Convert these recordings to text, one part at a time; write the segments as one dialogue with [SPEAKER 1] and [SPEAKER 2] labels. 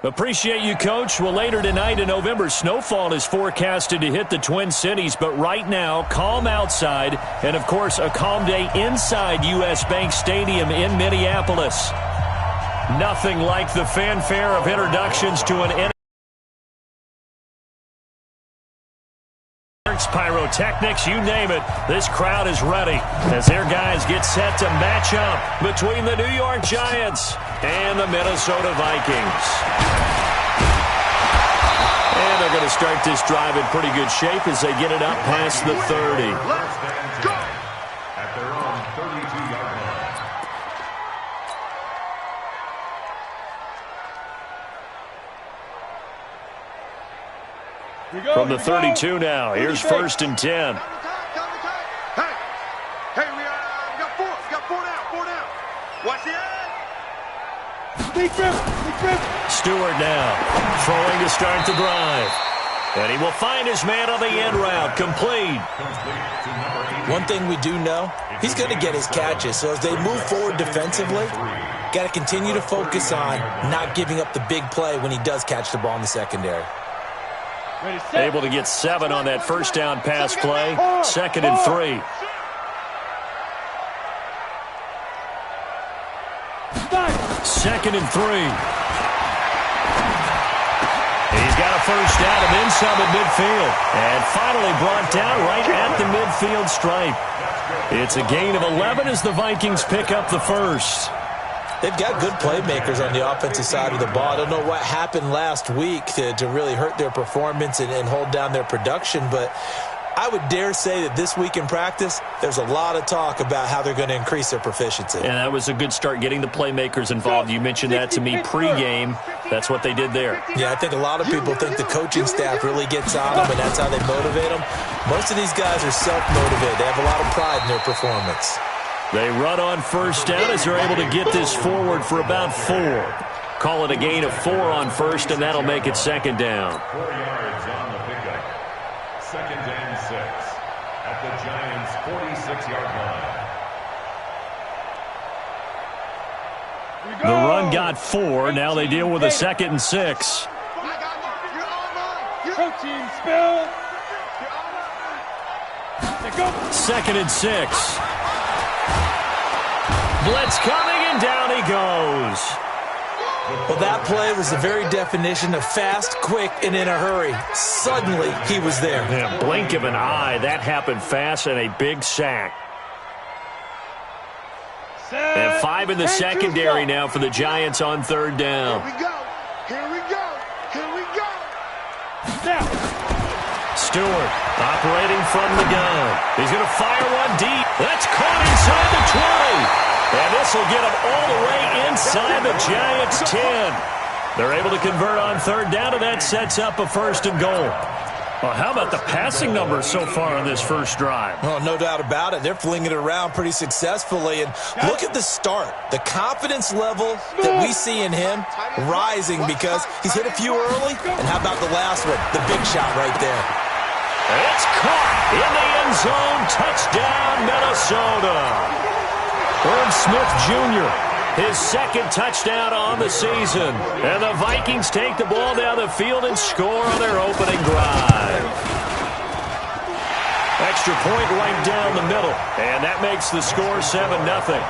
[SPEAKER 1] Appreciate you, Coach. Well, later tonight in November, snowfall is forecasted to hit the Twin Cities, but right now, calm outside, and, of course, a calm day inside U.S. Bank Stadium in Minneapolis. Nothing like the fanfare of introductions to an pyrotechnics, you name it. This crowd is ready as their guys get set to match up between the New York Giants and the Minnesota Vikings. And they're going to start this drive in pretty good shape as they get it up past the 30.
[SPEAKER 2] Let's go! At their own 32-yard line.
[SPEAKER 1] From the 32 now, here's 1st and 10.
[SPEAKER 2] Hey, we got four down. Watch the end.
[SPEAKER 3] Big grip.
[SPEAKER 1] Stewart now throwing to start the drive. And he will find his man on the end route, complete.
[SPEAKER 4] One thing we do know, he's going to get his catches. So as they move forward defensively, got to continue to focus on not giving up the big play when he does catch the ball in the secondary.
[SPEAKER 1] Able to get 7 on that first down pass play. 2nd and 3. Second and 3. He's got a first down and then some at midfield. And finally brought down right at the midfield stripe. It's a gain of 11 as the Vikings pick up the first.
[SPEAKER 4] They've got good playmakers on the offensive side of the ball. I don't know what happened last week to really hurt their performance and hold down their production, but I would dare say that this week in practice, there's a lot of talk about how they're going to increase their proficiency.
[SPEAKER 1] And that was a good start, getting the playmakers involved. You mentioned that to me pregame. That's what they did there.
[SPEAKER 4] Yeah, I think a lot of people think the coaching staff really gets on them, and that's how they motivate them. Most of these guys are self-motivated. They have a lot of pride in their performance.
[SPEAKER 1] They run on first down as they're able to get this forward for about 4. Call it a gain of 4 on first, and that'll make it 2nd down.
[SPEAKER 2] 4 yards on the pickup. 2nd and 6 at the Giants' 46-yard line.
[SPEAKER 1] The run got 4. Now they deal with a 2nd and 6.
[SPEAKER 3] Protein spill.
[SPEAKER 1] 2nd and 6. Blitz coming, and down he goes.
[SPEAKER 4] Well, that play was the very definition of fast, quick, and in a hurry. Suddenly, he was there.
[SPEAKER 1] Yeah, blink of an eye. That happened fast, and a big sack. And 5 in the secondary now for the Giants on 3rd down.
[SPEAKER 2] Here we go.
[SPEAKER 1] Stewart operating from the gun. He's going to fire one deep. That's caught inside the 20. And this will get him all the way inside the Giants' 10. They're able to convert on 3rd down, and that sets up a 1st and goal. Well, how about the passing numbers so far on this first drive?
[SPEAKER 4] Oh, no doubt about it. They're flinging it around pretty successfully. And look at the start. The confidence level that we see in him rising because he's hit a few early. And how about the last one? The big shot right there.
[SPEAKER 1] It's caught in the end zone. Touchdown, Minnesota. Irv Smith Jr., his 2nd touchdown on the season. And the Vikings take the ball down the field and score on their opening drive. Extra point right down the middle. And that makes the score 7-0.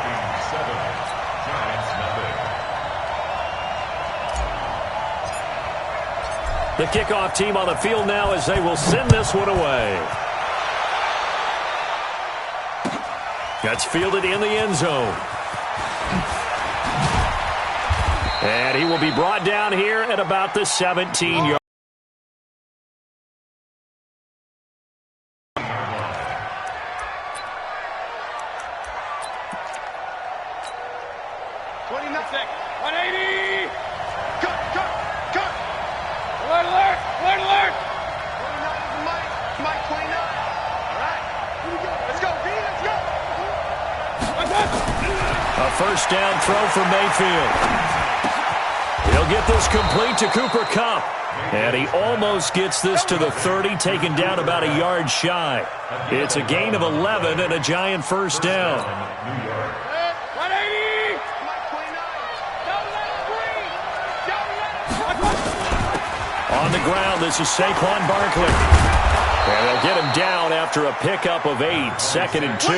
[SPEAKER 1] The kickoff team on the field now as they will send this one away. That's fielded in the end zone. And he will be brought down here at about the 17-yard. A first down throw for Mayfield. He'll get this complete to Cooper Kupp. And he almost gets this to the 30, taken down about a yard shy. It's a gain of 11 and a Giant first down. On the ground, this is Saquon Barkley. And they'll get him down after a pickup of 8, 2nd and 2.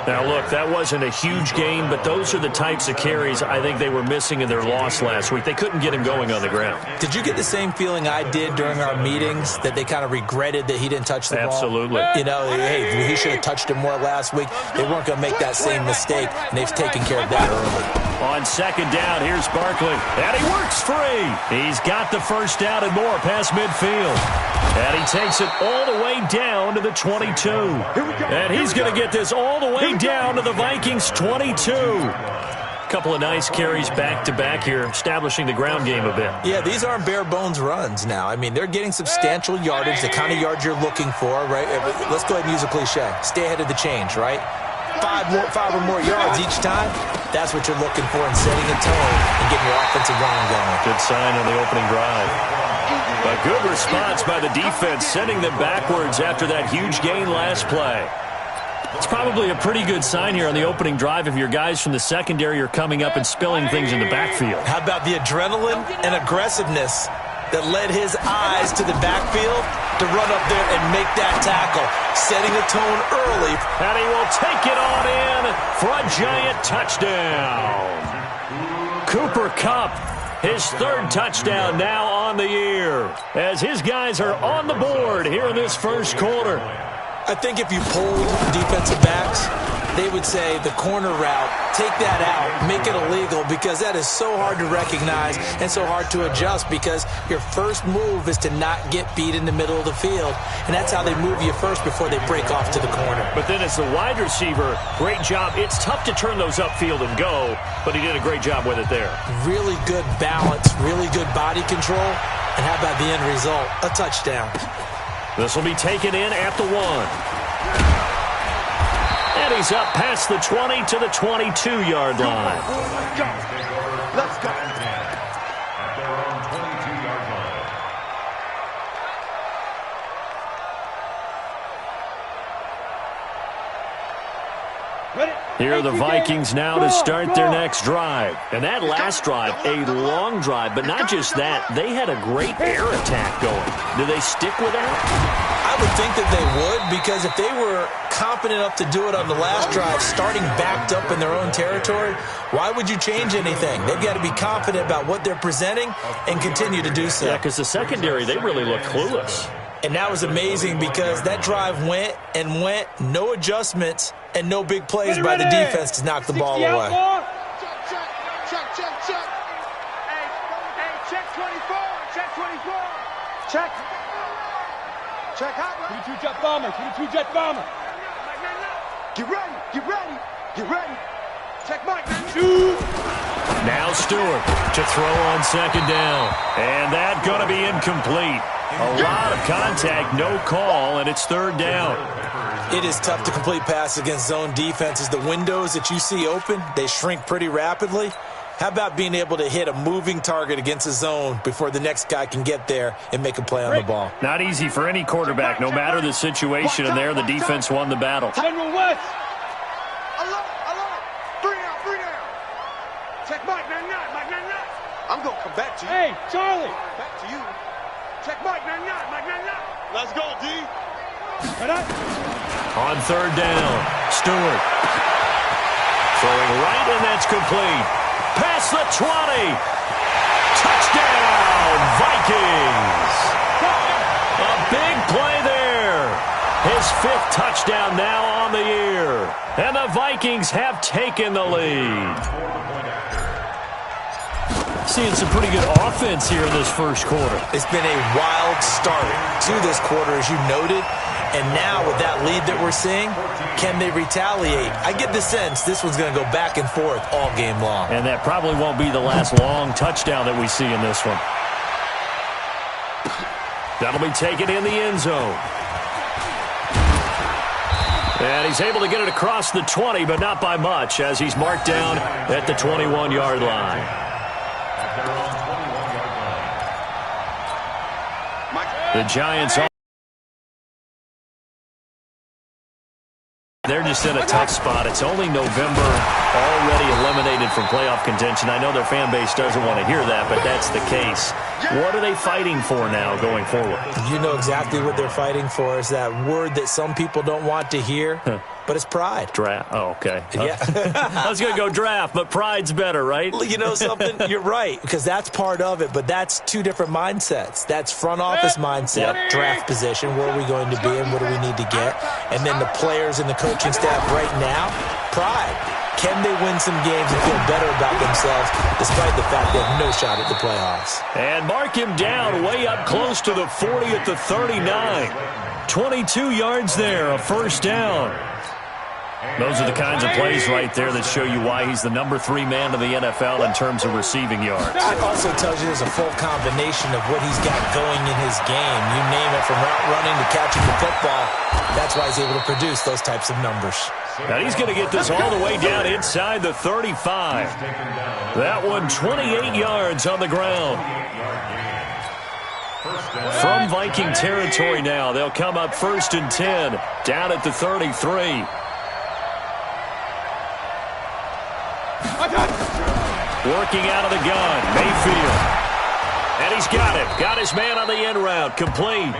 [SPEAKER 1] Now, look, that wasn't a huge gain, but those are the types of carries I think they were missing in their loss last week. They couldn't get him going on the ground.
[SPEAKER 4] Did you get the same feeling I did during our meetings, that they kind of regretted that he didn't touch the ball?
[SPEAKER 1] Absolutely.
[SPEAKER 4] You know, hey, he should have touched it more last week. They weren't going to make that same mistake, and they've taken care of that early.
[SPEAKER 1] On 2nd down, here's Barkley. And he works free. He's got the first down and more past midfield. And he takes it all the way down to the 22. And he's going to get this all the way down to the Vikings 22. Couple of nice carries back-to-back here, establishing the ground game a bit.
[SPEAKER 4] Yeah, these aren't bare-bones runs now. I mean, they're getting substantial yardage, the kind of yards you're looking for, right? Let's go ahead and use a cliche. Stay ahead of the change, right? Five or more yards each time, that's what you're looking for in setting a tone and getting your offensive line going.
[SPEAKER 1] Good sign on the opening drive. A good response by the defense, sending them backwards after that huge gain last play. It's probably a pretty good sign here on the opening drive if your guys from the secondary are coming up and spilling things in the backfield.
[SPEAKER 4] How about the adrenaline and aggressiveness that led his eyes to the backfield to run up there and make that tackle, setting a tone early.
[SPEAKER 1] And he will take it on in for a giant touchdown. Cooper Kupp, his 3rd touchdown now on the year, as his guys are on the board here in this first quarter.
[SPEAKER 4] I think if you polled defensive backs, they would say the corner route, take that out, make it illegal, because that is so hard to recognize and so hard to adjust, because your first move is to not get beat in the middle of the field, and that's how they move you first before they break off to the corner.
[SPEAKER 1] But then as the wide receiver, great job. It's tough to turn those upfield and go, but he did a great job with it there.
[SPEAKER 4] Really good balance, really good body control, and how about the end result? A touchdown.
[SPEAKER 1] This will be taken in at the 1. And he's up past the 20 to the 22-yard line.
[SPEAKER 2] Let's go. At their own 22-yard line.
[SPEAKER 1] Here are the Vikings now to start their next drive. And that last drive, a long drive, but not just that, they had a great air attack going. Do they stick with that?
[SPEAKER 4] I would think that they would, because if they were confident enough to do it on the last drive, starting backed up in their own territory, why would you change anything? They've got to be confident about what they're presenting and continue to do so.
[SPEAKER 1] Yeah, because the secondary, they really look clueless.
[SPEAKER 4] And that was amazing, because that drive went, no adjustments, and no big plays by the defense to knock the ball away.
[SPEAKER 3] Check. Hey, check 24. Check 24. Check. Check hot. 22 jet bomber. 22 jet bomber. Get ready. Check Mike. Shoot.
[SPEAKER 1] Now Stewart to throw on 2nd down. And that going to be incomplete. A lot of contact, no call, and it's 3rd down.
[SPEAKER 4] It is tough to complete passes against zone defenses. The windows that you see open, they shrink pretty rapidly. How about being able to hit a moving target against a zone before the next guy can get there and make a play on the ball?
[SPEAKER 1] Not easy for any quarterback, no matter the situation, and there the defense won the battle.
[SPEAKER 3] General West. Alert. 3 down. Check Mike 99. I'm going to come back to you. Hey, Charlie. Back to you. Check Mike 99. Let's go, D.
[SPEAKER 1] On 3rd down, Stewart. Throwing right, and that's complete. Past the 20. Touchdown, Vikings. A big play there. His 5th touchdown now on the year. And the Vikings have taken the lead. Seeing some pretty good offense here in this first quarter.
[SPEAKER 4] It's been a wild start to this quarter, as you noted. And now with that lead that we're seeing, can they retaliate? I get the sense this one's going to go back and forth all game long.
[SPEAKER 1] And that probably won't be the last long touchdown that we see in this one. That'll be taken in the end zone. And he's able to get it across the 20, but not by much, as he's marked down at the 21-yard line. The Giants They're just in a tough spot. It's only November, already eliminated from playoff contention. I know their fan base doesn't want to hear that, but that's the case. What are they fighting for now going forward?
[SPEAKER 4] You know exactly what they're fighting for. Is that word that some people don't want to hear, but it's pride.
[SPEAKER 1] Draft. Oh, okay.
[SPEAKER 4] Yeah.
[SPEAKER 1] I was going to go draft, but pride's better, right?
[SPEAKER 4] You know something? You're right, because that's part of it, but that's two different mindsets. That's front office mindset, draft position, where are we going to be and what do we need to get? And then the players and the coaching staff right now, pride. Can they win some games and feel better about themselves despite the fact they have no shot at the playoffs?
[SPEAKER 1] And mark him down way up close to the 40 at the 39. 22 yards there, a first down. Those are the kinds of plays right there that show you why he's the number 3 man in the NFL in terms of receiving yards.
[SPEAKER 4] It also tells you there's a full combination of what he's got going in his game. You name it, from route running to catching the football. That's why he's able to produce those types of numbers.
[SPEAKER 1] Now he's going to get this all the way down inside the 35. That one 28 yards on the ground. From Viking territory now, they'll come up 1st and 10, down at the 33. Working out of the gun, Mayfield. And he's got it. Got his man on the end route, complete.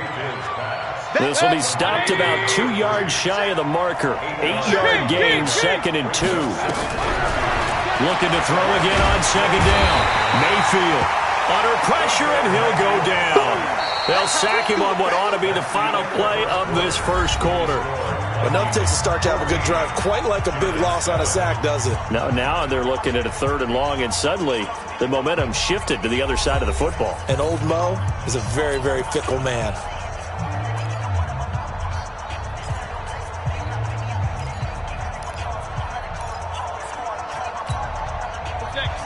[SPEAKER 1] This will be stopped about 2 yards shy of the marker. 8-yard gain, 2nd and 2. Looking to throw again on 2nd down. Mayfield under pressure, and he'll go down. They'll sack him on what ought to be the final play of this first quarter.
[SPEAKER 4] Enough takes to start to have a good drive, quite like a big loss on a sack, does it?
[SPEAKER 1] Now they're looking at a 3rd and long, and suddenly the momentum shifted to the other side of the football.
[SPEAKER 4] And old Mo is a very, very fickle man.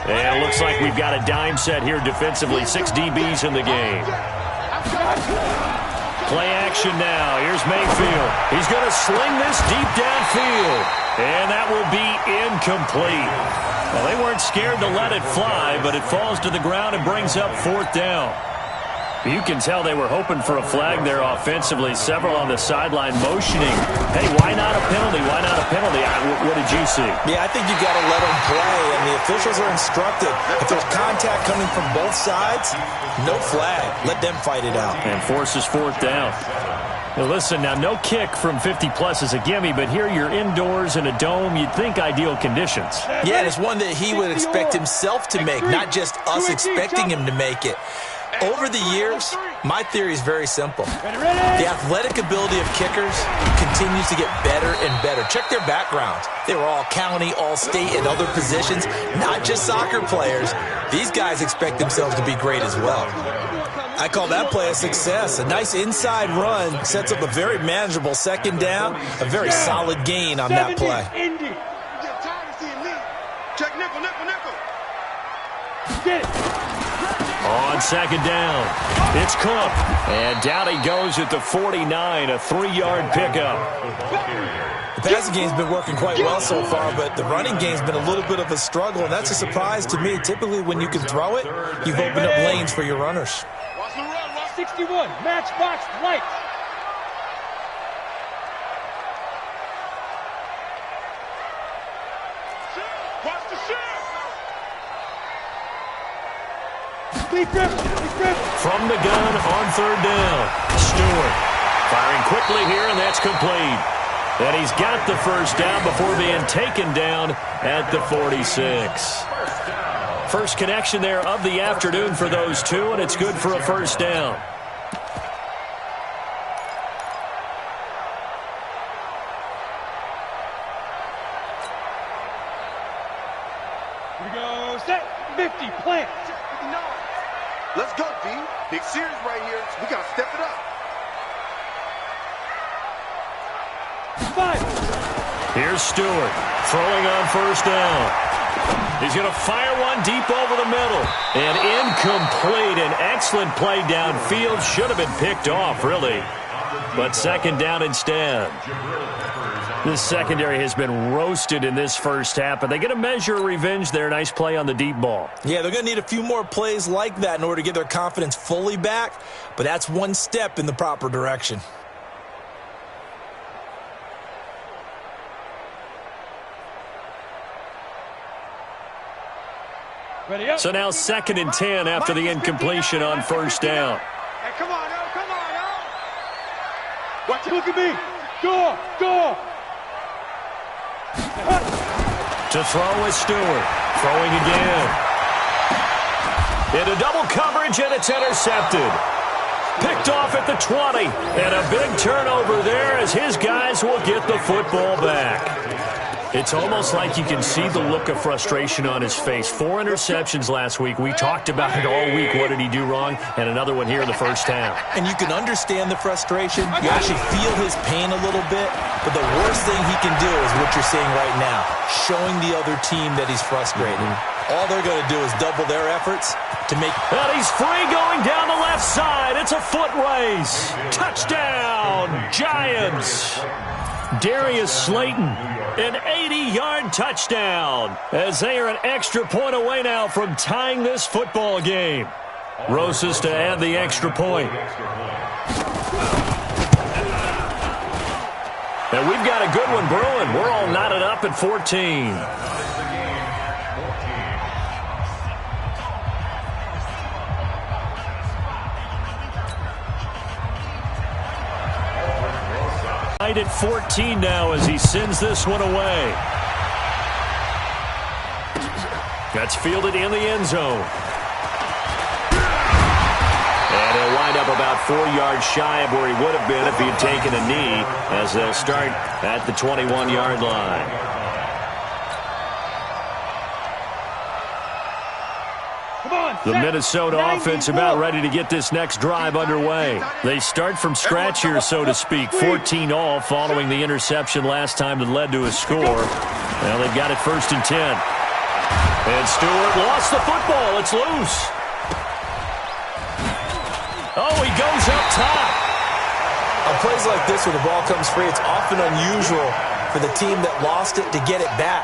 [SPEAKER 1] And it looks like we've got a dime set here defensively. 6 DBs in the game. Play action now. Here's Mayfield. He's going to sling this deep downfield. And that will be incomplete. Well, they weren't scared to let it fly, but it falls to the ground and brings up 4th down. You can tell they were hoping for a flag there offensively. Several on the sideline motioning. Hey, why not a penalty? Why not a penalty? What did you see?
[SPEAKER 4] Yeah, I think you got to let them play, and the officials are instructed. If there's contact coming from both sides, no flag. Let them fight it out.
[SPEAKER 1] And forces 4th down. Now listen, now no kick from 50-plus is a gimme, but here you're indoors in a dome. You'd think ideal conditions.
[SPEAKER 4] Yeah, and it's one that he would expect himself to make, not just us expecting him to make it. Over the years, my theory is very simple. The athletic ability of kickers continues to get better and better. Check their backgrounds. They were all county, all state, and other positions, not just soccer players. These guys expect themselves to be great as well. I call that play a success. A nice inside run sets up a very manageable 2nd down, a very solid gain on that play.
[SPEAKER 3] Check nickel, nickel, nickel.
[SPEAKER 1] Get it. On 2nd down, it's Cook. And down he goes at the 49, a 3-yard pickup.
[SPEAKER 4] The passing game's been working quite well so far, but the running game's been a little bit of a struggle, and that's a surprise to me. Typically, when you can throw it, you've opened up lanes for your runners.
[SPEAKER 5] 61, matchbox light.
[SPEAKER 3] Watch the shift.
[SPEAKER 1] From the gun on 3rd down, Stewart firing quickly here, and that's complete. And he's got the first down before being taken down at the 46. First connection there of the afternoon for those two, and it's good for a first down.
[SPEAKER 5] Here we go, set, 50, plant.
[SPEAKER 3] Let's go, D. Big series right here. We got to step it up.
[SPEAKER 5] 5.
[SPEAKER 1] Here's Stewart throwing on 1st down. He's going to fire one deep over the middle. And incomplete. An excellent play downfield. Should have been picked off, really. But 2nd down instead. This secondary has been roasted in this first half, but they get a measure of revenge there. Nice play on the deep ball.
[SPEAKER 4] Yeah, they're going to need a few more plays like that in order to get their confidence fully back, but that's one step in the proper direction.
[SPEAKER 5] Ready up.
[SPEAKER 1] So now 2nd and 10 after the incompletion on first down.
[SPEAKER 3] Hey, come on, now. Come on, now.
[SPEAKER 5] Watch it. Look at me. Go.
[SPEAKER 1] To throw is Stewart. Throwing again. Into double coverage, and it's intercepted. Picked off at the 20. And a big turnover there as his guys will get the football back. It's almost like you can see the look of frustration on his face. 4 interceptions last week. We talked about it all week. What did he do wrong? And another one here in the first half.
[SPEAKER 4] And you can understand the frustration. You actually feel his pain a little bit. But the worst thing he can do is what you're seeing right now, showing the other team that he's frustrated. All they're going to do is double their efforts to make...
[SPEAKER 1] And he's free going down the left side. It's a foot race. Touchdown, Giants. Darius Slayton, an 80-yard touchdown, as they are an extra point away now from tying this football game. Rosas to add the extra point. And we've got a good one brewing. We're all knotted up at 14. At 14 now as he sends this one away. That's fielded in the end zone. And he'll wind up about 4 yards shy of where he would have been if he had taken a knee, as they'll start at the 21-yard line. The Minnesota offense about ready to get this next drive underway. They start from scratch here, so to speak. 14 all following the interception last time that led to a score. Well, they've got it 1st and 10. And Stewart lost the football. It's loose. Oh, he goes up top.
[SPEAKER 4] On plays like this where the ball comes free, it's often unusual for the team that lost it to get it back.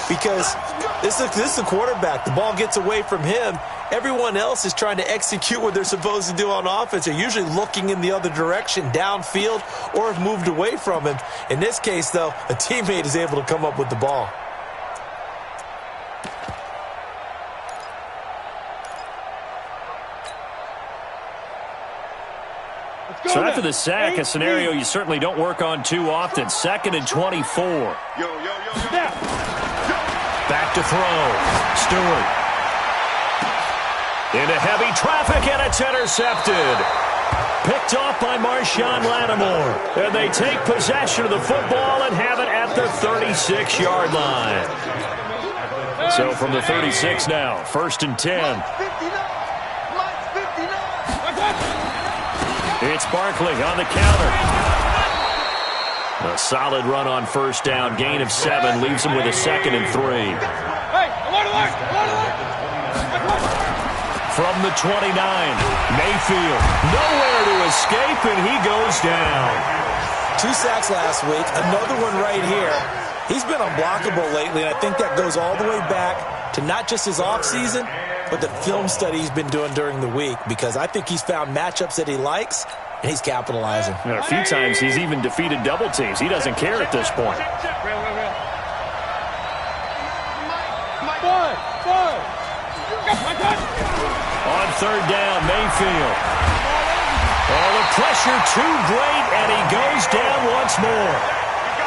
[SPEAKER 4] Because this is the quarterback. The ball gets away from him. Everyone else is trying to execute what they're supposed to do on offense. They're usually looking in the other direction, downfield, or have moved away from him. In this case, though, a teammate is able to come up with the ball.
[SPEAKER 1] So after the sack, a scenario you certainly don't work on too often. 2nd and 24. Back to throw. Stewart. Into heavy traffic, and it's intercepted. Picked off by Marshawn Lattimore. And they take possession of the football and have it at the 36-yard line. So from the 36 now, 1st and 10. It's Barkley on the counter. A solid run on first down. Gain of 7 leaves him with a 2nd and 3. From the 29, Mayfield. Nowhere to escape, and he goes down.
[SPEAKER 4] 2 sacks last week. Another one right here. He's been unblockable lately, and I think that goes all the way back to not just his offseason, but the film study he's been doing during the week, because I think he's found matchups that he likes, and he's capitalizing.
[SPEAKER 1] And a few times he's even defeated double teams. He doesn't care at this point. On 3rd down, Mayfield. Oh, the pressure too great, and he goes down once more.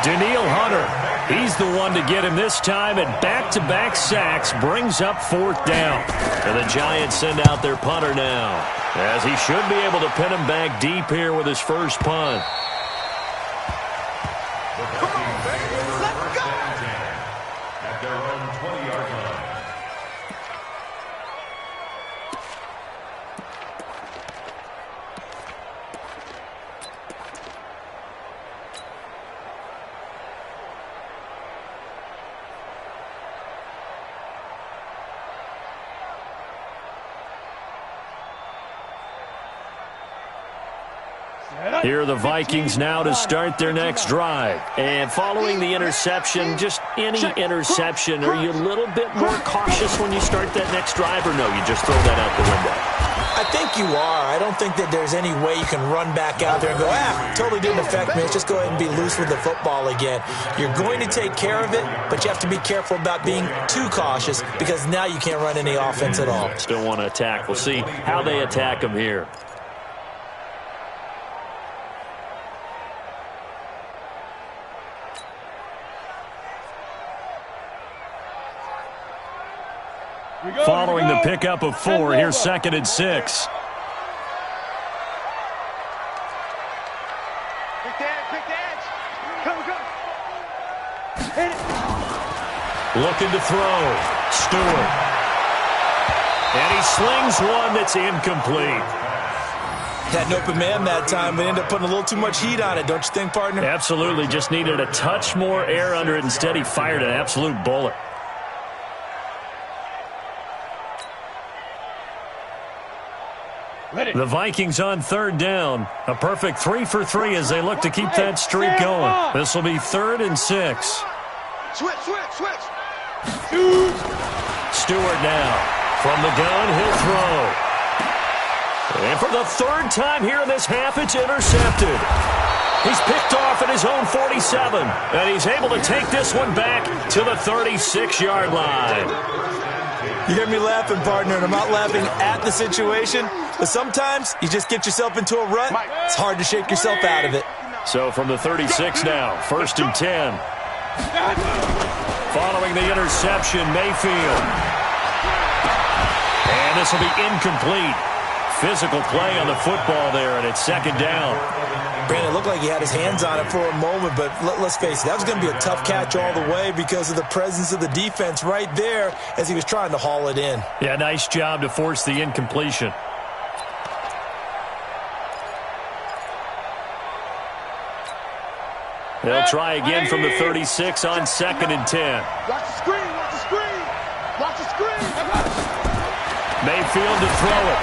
[SPEAKER 1] Daniil Hunter, he's the one to get him this time, and back-to-back sacks brings up 4th down. And the Giants send out their punter now, as he should be able to pin him back deep here with his first punt.
[SPEAKER 2] At their own 20-yard line.
[SPEAKER 1] Here are the Vikings now to start their next drive. And following the interception, just any interception, are you a little bit more cautious when you start that next drive, or no, you just throw that out the window?
[SPEAKER 4] I think you are. I don't think that there's any way you can run back out there and go, totally didn't affect me. Let's just go ahead and be loose with the football again. You're going to take care of it, but you have to be careful about being too cautious because now you can't run any offense at all.
[SPEAKER 1] Still want to attack. We'll see how they attack them here. Following the pickup of 4, here's 2nd and 6.
[SPEAKER 3] Pick the edge. Come. Hit it.
[SPEAKER 1] Looking to throw. Stewart. And he slings one that's incomplete.
[SPEAKER 4] Had an open man that time, but ended up putting a little too much heat on it, don't you think, partner?
[SPEAKER 1] Absolutely. Just needed a touch more air under it. Instead, he fired an absolute bullet. The Vikings on 3rd down. A perfect 3 for 3 as they look to keep that streak going. This will be 3rd and 6.
[SPEAKER 3] Switch.
[SPEAKER 1] Stewart now. From the gun, he'll throw. And for the 3rd time here in this half, it's intercepted. He's picked off at his own 47. And he's able to take this one back to the 36-yard line.
[SPEAKER 4] You hear me laughing, partner, and I'm not laughing at the situation, but sometimes you just get yourself into a rut. It's hard to shake yourself out of it.
[SPEAKER 1] So from the 36 now, 1st and 10. Following the interception, Mayfield. And this will be incomplete. Physical play on the football there, and it's 2nd down.
[SPEAKER 4] Brandon, it looked like he had his hands on it for a moment, but let's face it, that was going to be a tough catch all the way because of the presence of the defense right there as he was trying to haul it in.
[SPEAKER 1] Yeah, nice job to force the incompletion. They'll try again from the 36 on 2nd and 10.
[SPEAKER 3] Watch the screen.
[SPEAKER 1] Mayfield to throw it.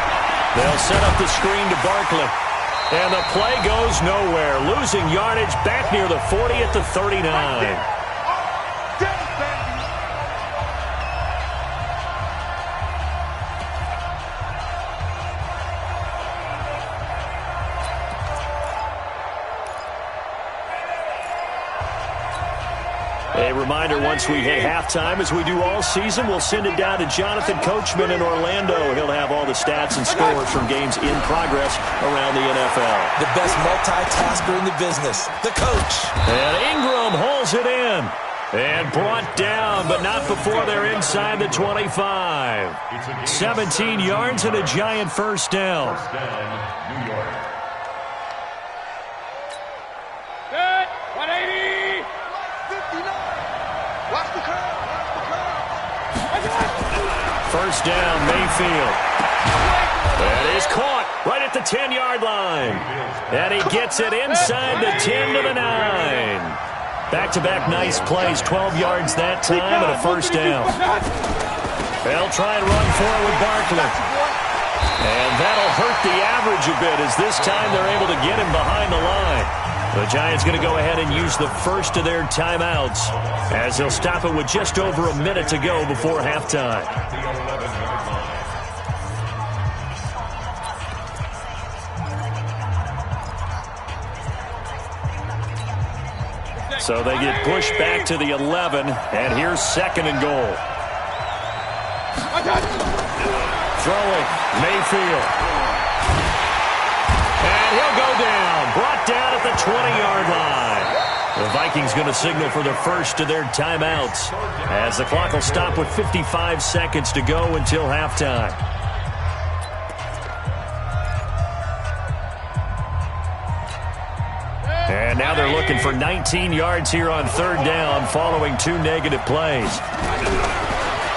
[SPEAKER 1] They'll set up the screen to Barkley. And the play goes nowhere. Losing yardage back near the 40 at the 39. A reminder, once we hit halftime, as we do all season, we'll send it down to Jonathan Coachman in Orlando. He'll have all the stats and scores from games in progress around the NFL.
[SPEAKER 4] The best multitasker in the business, the coach.
[SPEAKER 1] And Ingram hauls it in. And brought down, but not before they're inside the 25. 17 yards and a giant 1st down.
[SPEAKER 2] New York.
[SPEAKER 5] Good. 180.
[SPEAKER 3] 59. Watch the curve.
[SPEAKER 1] 1st down, Mayfield. That is caught right at the 10-yard line. And he gets it inside the 10 to the 9. Back-to-back nice plays, 12 yards that time and a 1st down. They'll try and run for it with Barkley. And that'll hurt the average a bit as this time they're able to get him behind the line. The Giants going to go ahead and use the first of their timeouts as they'll stop it with just over a minute to go before halftime. So they get pushed back to the 11, and here's 2nd and goal. Throwing, Mayfield. And he'll go down, brought down at the 20-yard line. The Vikings going to signal for the first of their timeouts as the clock will stop with 55 seconds to go until halftime. And now they're looking for 19 yards here on 3rd down following 2 negative plays.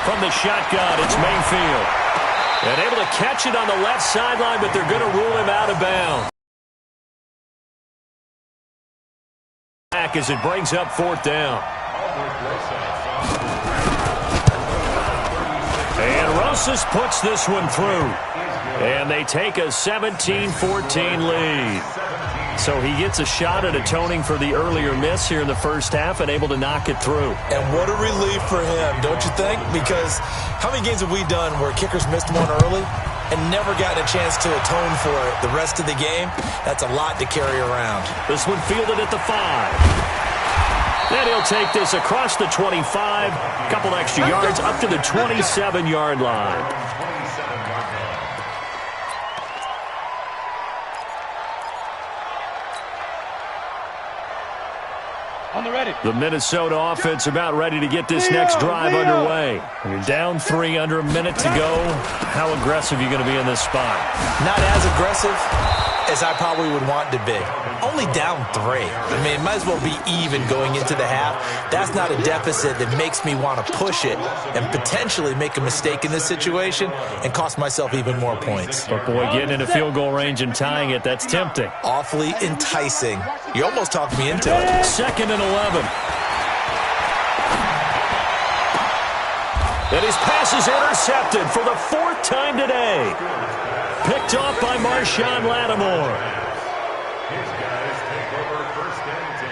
[SPEAKER 1] From the shotgun, it's Mayfield. And able to catch it on the left sideline, but they're going to rule him out of bounds. Back as it brings up 4th down. And Rosas puts this one through. And they take a 17-14 lead. So he gets a shot at atoning for the earlier miss here in the first half and able to knock it through.
[SPEAKER 4] And what a relief for him, don't you think? Because how many games have we done where kickers missed one early and never gotten a chance to atone for it the rest of the game. That's a lot to carry around.
[SPEAKER 1] This one fielded at the 5. Then he'll take this across the 25, a couple extra yards up to the 27-yard line.
[SPEAKER 5] On the ready.
[SPEAKER 1] The Minnesota offense about ready to get this next drive underway. You're down 3, under a minute to go. How aggressive are you going to be in this spot?
[SPEAKER 4] Not as aggressive as I probably would want to be. Only down 3. I mean, it might as well be even going into the half. That's not a deficit that makes me want to push it and potentially make a mistake in this situation and cost myself even more points.
[SPEAKER 1] But boy, getting into field goal range and tying it, that's tempting.
[SPEAKER 4] Awfully enticing. You almost talked me into it.
[SPEAKER 1] 2nd and 11. And his pass is intercepted for the 4th time today. Picked off by Marshawn Lattimore.
[SPEAKER 2] His guys take over 1st and 10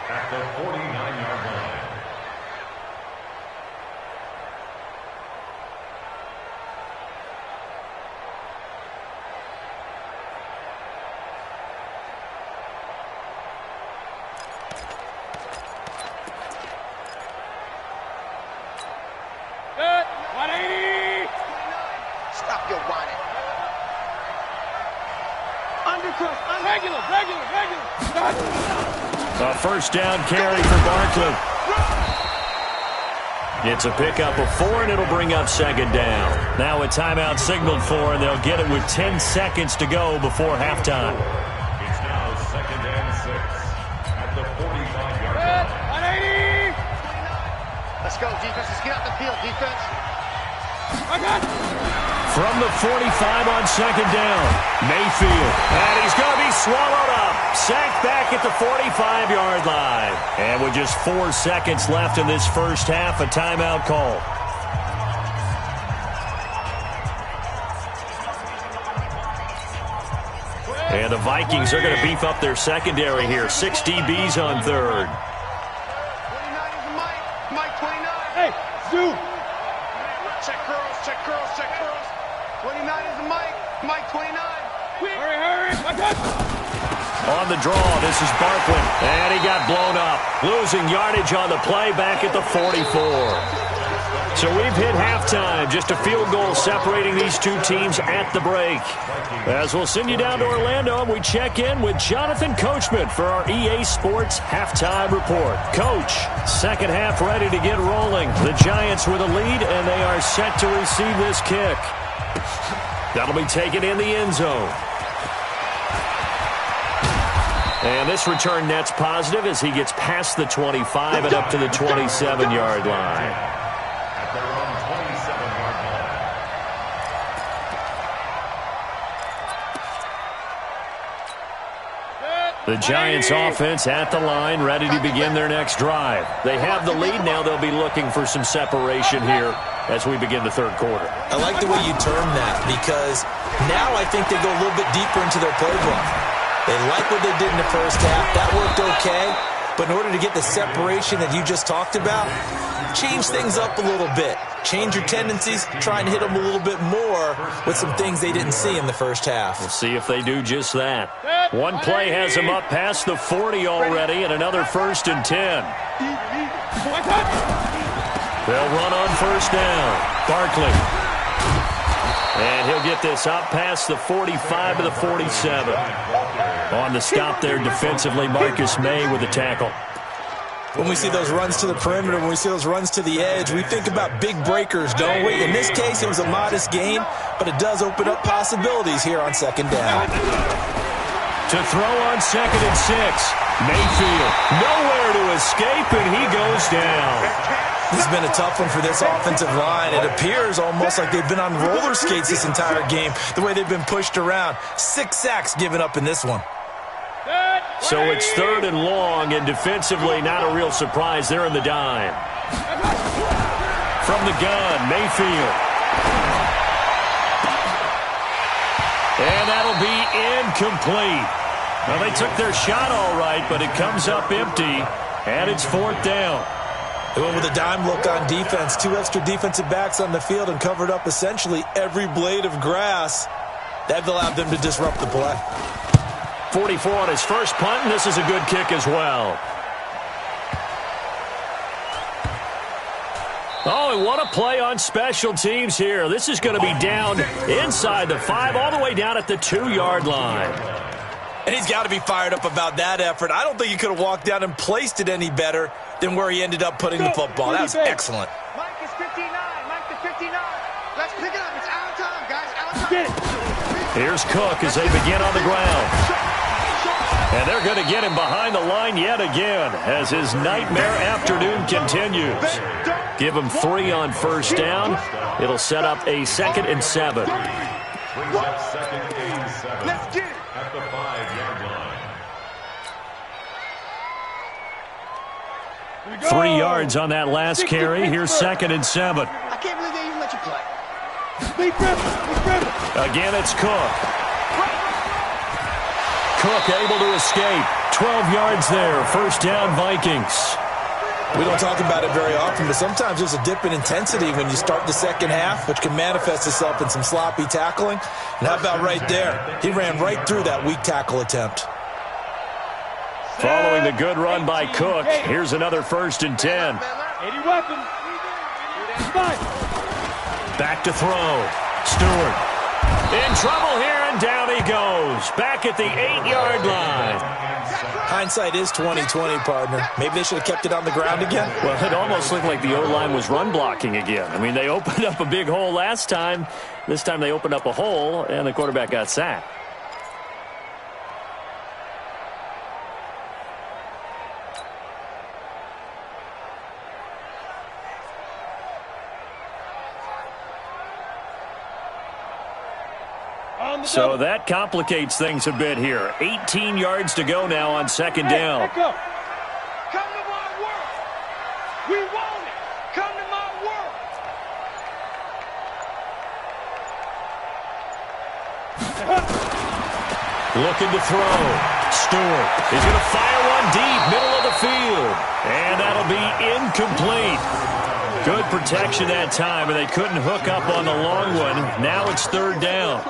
[SPEAKER 2] at the 49-yard line.
[SPEAKER 5] Good. 180.
[SPEAKER 3] Stop your whining. Undercut.
[SPEAKER 5] Regular.
[SPEAKER 1] A 1st down carry for Barkley. It's a pickup of 4, and it'll bring up 2nd down. Now a timeout signaled for, and they'll get it with 10 seconds to go before halftime.
[SPEAKER 2] It's now 2nd and 6 at the 45-yard line.
[SPEAKER 5] 180.
[SPEAKER 3] Let's go, defense. Let's get out the field, defense.
[SPEAKER 1] From the 45 on 2nd down, Mayfield. And he's going to be swallowed up. Sacked back at the 45-yard line. And with just 4 seconds left in this first half, a timeout call. And the Vikings are going to beef up their secondary here. 6 DBs on 3rd.
[SPEAKER 3] 29 is the Mike. Mike 29.
[SPEAKER 5] Hey, Stu.
[SPEAKER 3] Check curls. 29 is the Mike. Mike 29.
[SPEAKER 5] Hurry.
[SPEAKER 1] On the draw, this is Barkley. And he got blown up. Losing yardage on the play back at the 44. So we've hit halftime. Just a field goal separating these two teams at the break. As we'll send you down to Orlando, we check in with Jonathan Coachman for our EA Sports Halftime Report. Coach, second half ready to get rolling. The Giants with a lead, and they are set to receive this kick. That'll be taken in the end zone. And this return net's positive as he gets past the 25 and up to the 27-yard line.
[SPEAKER 2] At their own 27-yard line.
[SPEAKER 1] The Giants offense at the line, ready to begin their next drive. They have the lead now. They'll be looking for some separation here as we begin the third quarter.
[SPEAKER 4] I like the way you term that, because now I think they go a little bit deeper into their playbook. They like what they did in the first half. That worked okay. But in order to get the separation that you just talked about, change things up a little bit. Change your tendencies. Try and hit them a little bit more with some things they didn't see in the first half.
[SPEAKER 1] We'll see if they do just that. One play has them up past the 40 already, and another 1st and 10. They'll run on 1st down. Barkley. And he'll get this up past the 45 to the 47. On the stop there defensively, Marcus May with the tackle.
[SPEAKER 4] When we see those runs to the perimeter, when we see those runs to the edge, we think about big breakers, don't we? In this case, it was a modest gain, but it does open up possibilities here on 2nd down.
[SPEAKER 1] To throw on 2nd and 6. Mayfield nowhere to escape, and he goes down.
[SPEAKER 4] This has been a tough one for this offensive line. It appears almost like they've been on roller skates this entire game, the way they've been pushed around. 6 sacks given up in this one.
[SPEAKER 1] So it's 3rd and long, and defensively not a real surprise. They're in the dime. From the gun, Mayfield. And that'll be incomplete. Well, they took their shot all right, but it comes up empty, and it's 4th down.
[SPEAKER 4] They went with a dime look on defense. 2 extra defensive backs on the field and covered up essentially every blade of grass. That allowed them to disrupt the play.
[SPEAKER 1] 44 on his first punt, and this is a good kick as well. Oh, and what a play on special teams here. This is going to be down inside the 5, all the way down at the 2-yard line.
[SPEAKER 4] And he's got to be fired up about that effort. I don't think he could have walked down and placed it any better than where he ended up putting the football. That was excellent.
[SPEAKER 3] Mike is 59. Mike is 59. Let's pick it up. It's out of time, guys. Out of time.
[SPEAKER 1] Here's Cook as they begin on the ground. And they're going to get him behind the line yet again as his nightmare afternoon continues. Give him 3 on first down. It'll set up a 2nd and 7.
[SPEAKER 2] Brings up 2nd and 7.
[SPEAKER 3] Let's get it.
[SPEAKER 2] At the 5-yard line.
[SPEAKER 1] 3 yards on that last carry. Here's 2nd and 7.
[SPEAKER 3] I can't believe they even let you play.
[SPEAKER 1] Again, it's Cook. Cook able to escape. 12 yards there. First down, Vikings.
[SPEAKER 4] We don't talk about it very often, but sometimes there's a dip in intensity when you start the second half, which can manifest itself in some sloppy tackling. And how about right there? He ran right through that weak tackle attempt.
[SPEAKER 1] Following the good run by Cook, here's another 1st and 10.
[SPEAKER 5] 80 weapons.
[SPEAKER 1] Back to throw. Stewart in trouble here, and down he goes. Back at the 8-yard line.
[SPEAKER 4] Hindsight is 20/20, partner. Maybe they should have kept it on the ground again.
[SPEAKER 1] Well, it almost looked like the O-line was run blocking again. I mean, they opened up a big hole last time. This time they opened up a hole, and the quarterback got sacked. So that complicates things a bit here. 18 yards to go now on 2nd down.
[SPEAKER 3] Come to my world. We want it. Come to my world.
[SPEAKER 1] Looking to throw. Stewart. He's going to fire one deep, middle of the field. And that'll be incomplete. Good protection that time, and they couldn't hook up on the long one. Now it's 3rd down.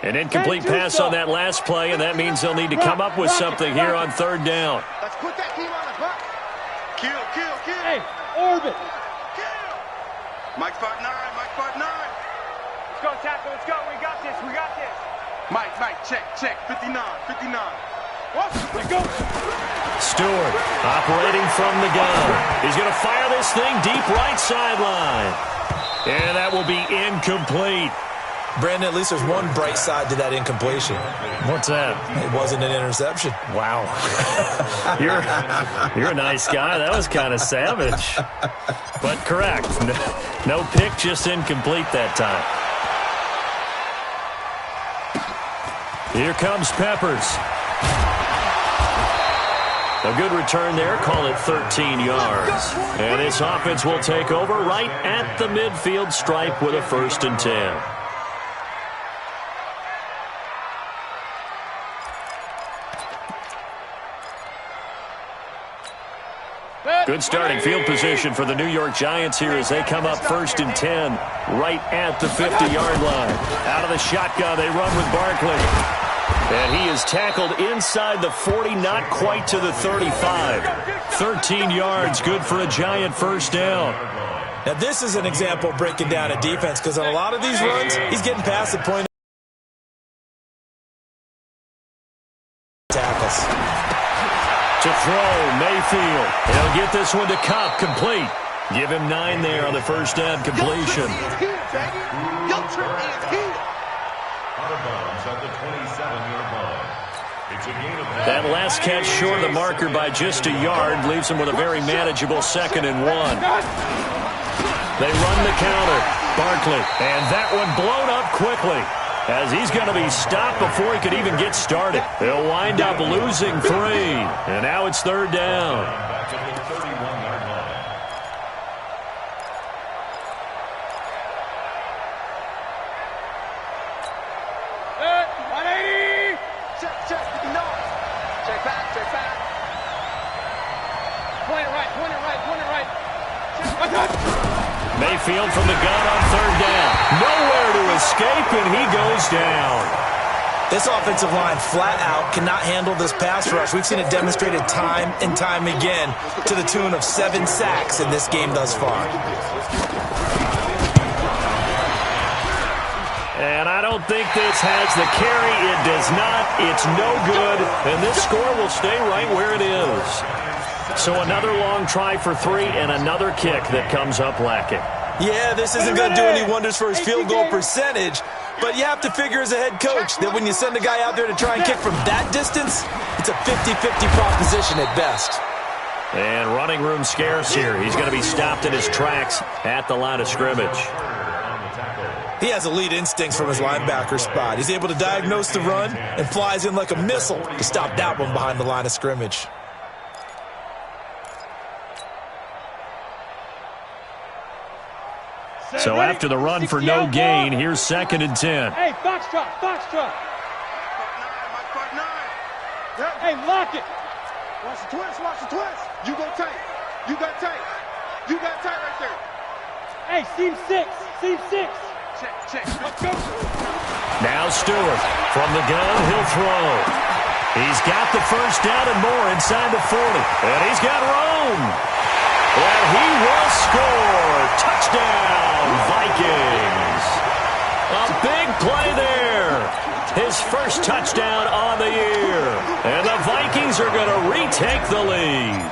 [SPEAKER 1] An incomplete pass on that last play, and that means they'll need to come up with something here on 3rd down.
[SPEAKER 3] Let's put that team on the buck. Kill.
[SPEAKER 5] Hey, orbit.
[SPEAKER 3] Kill. Mike 5'9", Mike 5'9". Let's go, tackle, let's go. We got this. Mike, check. 59. Let's go.
[SPEAKER 1] Stewart operating from the gun. He's going to fire this thing deep right sideline. And that will be incomplete.
[SPEAKER 4] Brandon, at least there's one bright side to that incompletion.
[SPEAKER 1] What's that?
[SPEAKER 4] It wasn't an interception.
[SPEAKER 1] Wow. You're a nice guy. That was kind of savage. But correct. No pick, just incomplete that time. Here comes Peppers. A good return there. Call it 13 yards. And this offense will take over right at the midfield stripe with a 1st and 10. Good starting field position for the New York Giants here as they come up 1st and 10 right at the 50-yard line. Out of the shotgun, they run with Barkley. And he is tackled inside the 40, not quite to the 35. 13 yards, good for a Giant 1st down.
[SPEAKER 4] Now, this is an example of breaking down a defense because on a lot of these runs, he's getting past the point of tackles.
[SPEAKER 1] To throw, Mayfield. He'll get this one to Cup, complete. Give him 9 there on the 1st down completion. That last catch short of the marker by just a yard leaves him with a very manageable 2nd and 1. They run the counter. Barkley, and that one blown up quickly as he's going to be stopped before he could even get started. They'll wind up losing 3, and now it's 3rd down.
[SPEAKER 2] Back to the 31-yard line.
[SPEAKER 3] Check back.
[SPEAKER 1] Mayfield from the gun on third down. Nowhere to escape, and he goes down.
[SPEAKER 4] This offensive line flat out cannot handle this pass rush. We've seen it demonstrated time and time again to the tune of 7 sacks in this game thus far.
[SPEAKER 1] And I don't think this has the carry. It does not. It's no good. And this score will stay right where it is. So another long try for 3 and another kick that comes up lacking.
[SPEAKER 4] Yeah, this isn't going to do any wonders for his field goal percentage, but you have to figure as a head coach that when you send a guy out there to try and kick from that distance, it's a 50-50 proposition at best.
[SPEAKER 1] And running room scarce here. He's going to be stopped in his tracks at the line of scrimmage.
[SPEAKER 4] He has elite instincts from his linebacker spot. He's able to diagnose the run and flies in like a missile to stop that one behind the line of scrimmage.
[SPEAKER 1] So after the run for no gain, here's 2nd and 10.
[SPEAKER 5] Hey, foxtrot, foxtrot. Hey, lock it.
[SPEAKER 3] Watch the twist, watch the twist. You go tight. You got tight. You got tight right there.
[SPEAKER 5] Hey, seam 6, seam 6.
[SPEAKER 3] Check.
[SPEAKER 5] Let's go.
[SPEAKER 1] Now Stewart from the gun, he'll throw. He's got the first down and more inside the 40. And he's got room. And he will score. Touchdown, Vikings. A big play there. His first touchdown on the year. And the Vikings are going to retake the lead.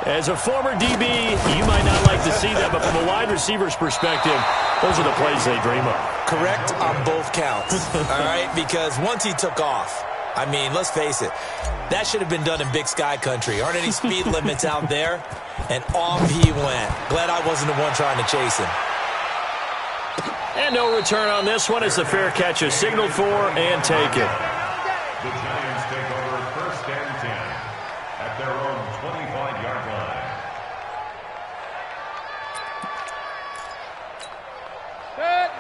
[SPEAKER 1] As a former DB, you might not like to see that, but from a wide receiver's perspective, those are the plays they dream of.
[SPEAKER 4] Correct on both counts, all right? Because once he took off, I mean, let's face it, that should have been done in Big Sky country. Aren't any speed limits out there? And off he went. Glad I wasn't the one trying to chase him.
[SPEAKER 1] And no return on this one as the fair catch is signaled for and taken.
[SPEAKER 2] The Giants take over 1st and 10 at their own 25-yard line.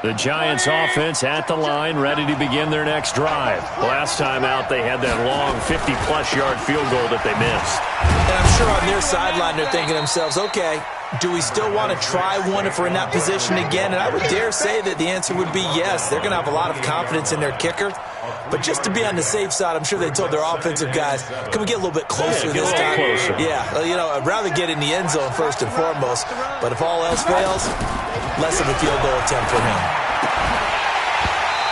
[SPEAKER 1] The Giants offense at the line, ready to begin their next drive. Last time out, they had that long 50-plus yard field goal that they missed.
[SPEAKER 4] And I'm sure on their sideline they're thinking to themselves, okay, do we still want to try one if we're in that position again? And I would dare say that the answer would be yes. They're going to have a lot of confidence in their kicker. But just to be on the safe side, I'm sure they told their offensive guys, can we get a little bit closer this time?
[SPEAKER 1] Closer.
[SPEAKER 4] Yeah, you know, I'd rather get in the end zone first and foremost. But if all else fails, less of a field goal attempt for him.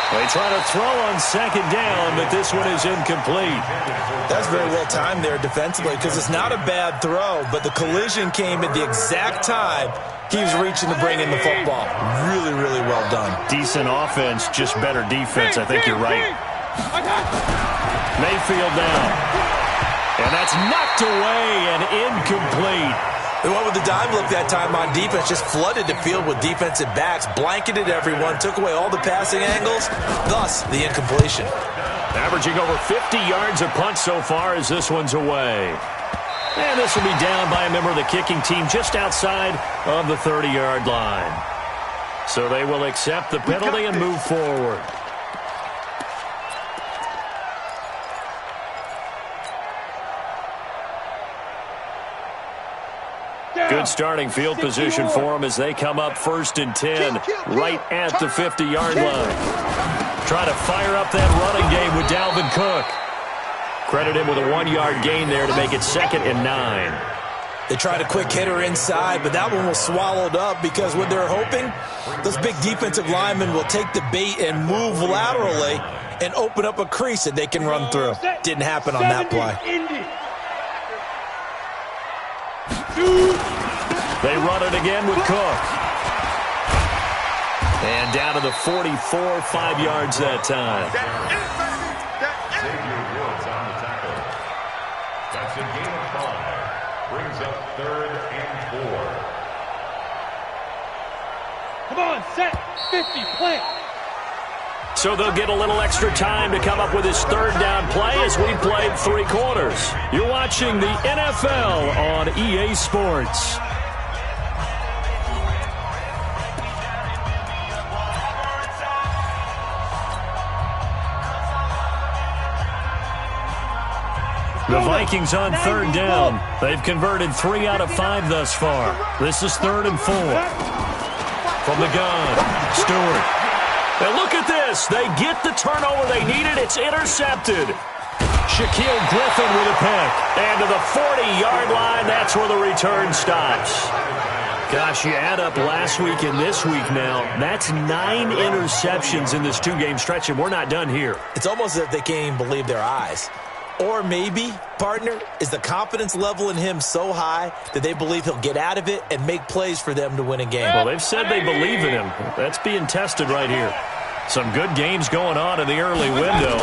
[SPEAKER 1] They try to throw on 2nd down, but this one is incomplete.
[SPEAKER 4] That's very well timed there defensively because it's not a bad throw, but the collision came at the exact time he was reaching to bring in the football. Really, really well done.
[SPEAKER 1] Decent offense, just better defense. I think you're right. Mayfield down. And that's knocked away and incomplete.
[SPEAKER 4] They went with the dime look that time on defense, just flooded the field with defensive backs, blanketed everyone, took away all the passing angles, thus the incompletion.
[SPEAKER 1] Averaging over 50 yards a punt so far as this one's away. And this will be down by a member of the kicking team just outside of the 30-yard line. So they will accept the penalty and move forward. Good starting field position for them as they come up 1st and 10 right at the 50-yard line. Trying to fire up that running game with Dalvin Cook. Credit him with a 1-yard gain there to make it 2nd and 9.
[SPEAKER 4] They tried a quick hitter inside, but that one was swallowed up because what they're hoping, those big defensive linemen will take the bait and move laterally and open up a crease that they can run through. Didn't happen on that play.
[SPEAKER 1] They run it again with Cook. And down to the 44, 5 yards that time.
[SPEAKER 2] Xavier Woods on the tackle. That's a gain of 5. Brings up 3rd and 4.
[SPEAKER 5] Come on, set, 50, plant.
[SPEAKER 1] So they'll get a little extra time to come up with his 3rd down play as we played 3 quarters. You're watching the NFL on EA Sports. The Vikings on 3rd down. They've converted 3 out of 5 thus far. This is 3rd and 4. from the gun. Stewart. And look at this. They get the turnover they needed. It's intercepted. Shaquille Griffin with a pick. And to the 40-yard line, that's where the return stops. Gosh, you add up last week and this week now, that's 9 interceptions in this 2-game stretch, and we're not done here.
[SPEAKER 4] It's almost as if they can't even believe their eyes. Or maybe, partner, is the confidence level in him so high that they believe he'll get out of it and make plays for them to win a game.
[SPEAKER 1] Well, they've said they believe in him. That's being tested right here. Some good games going on in the early window.